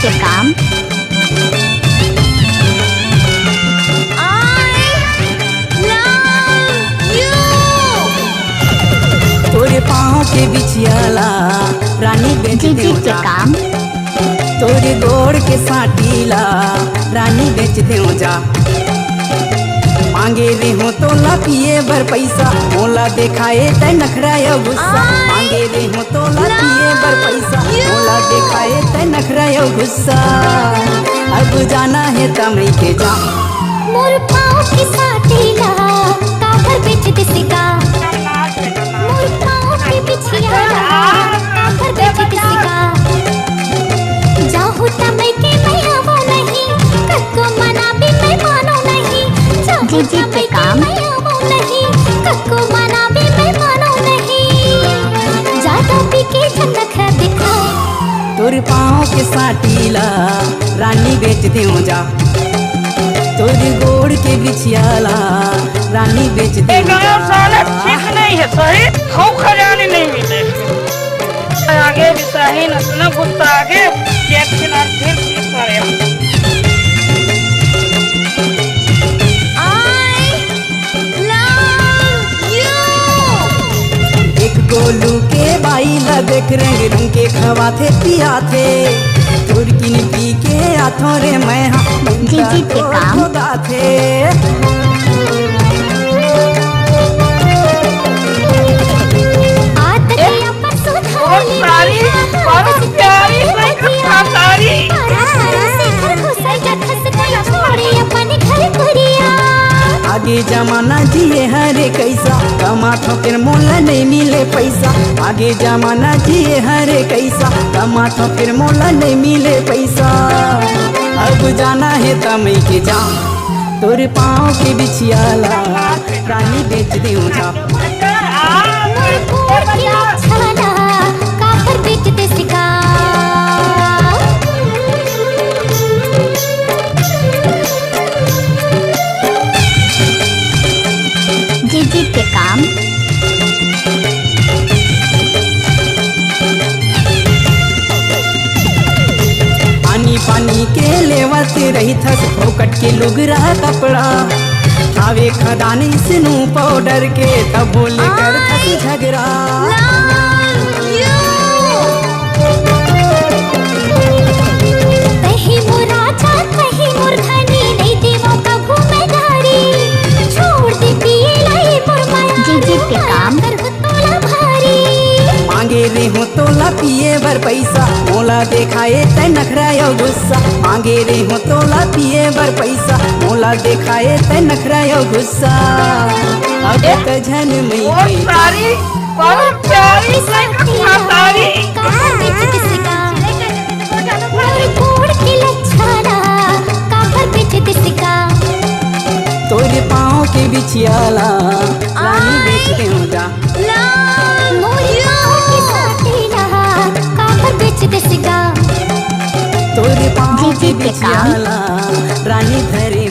के काम। तोरे पाँव के बिछियाला रानी बेच जी दे के काम। तोरे गोड़ के साटीला रानी बेच दे जा। मांगे रे हो तो ला पिए बर पैसा, मोला देखाए तै नखरा यो गुस्सा। मांगे रे हो तो ला पिए बर पैसा, मोला देखाए तै नखरा यो गुस्सा। अब जाना है तमई के जा। मोर पाँव के साटीला काबर बेच दे सिका। मोर पाँव के बिछियाला काबर बेच दे सिका। जाहु तमई के मैं आवो नहीं, कको मना भी मैं मानो नहीं। जी के काम। मैं आवो नहीं, कको मना भी मैं मानो नहीं। ज्यादा पी के झनखरा दिखा। तोर पाँव के साटीला रानी बेच दे जा। तोरी गोड़ के बिछियाला रानी बेच दे जा। साला ठीक नहीं है, सही खाऊ खजाने नहीं मिले। आगे भी सही न गुस्सा आगे एक गोलू के बाई ला देख रंग रंग के खवा थे पिया थे। तुर्किन पी के आथों रे मैं जी के काम। खुदा थे। आगे जमाना जिए हरे कैसा, कमाथो फिर मोला नहीं मिले पैसा। आगे जमाना जिए हरे कैसा, कमाथो फिर मोला नहीं मिले पैसा। अब जाना है तमई के जा। तोर पाँव के बिछियाला रानी बेच दे जा। जी के काम। पानी पानी के लेवत रही थस फोकट के लुगरा कपड़ा। आवे खदानी सिनू पाउडर के तब बोले कर थस झगड़ा। जी के काम। मांगे रे हो तो ला पिए बर पैसा, मोला देखाए तै नखरा यो गुस्सा। मांगे रे हो तो ला पिए बर पैसा, मोला देखाए तै नखरा यो गुस्सा। अब त झन मई के सारी बहुत प्यारी सारी तोरे पाँव के बिछियाला रानी बेच दे जा। तोरे पाँव के बिछियाला रानी धरे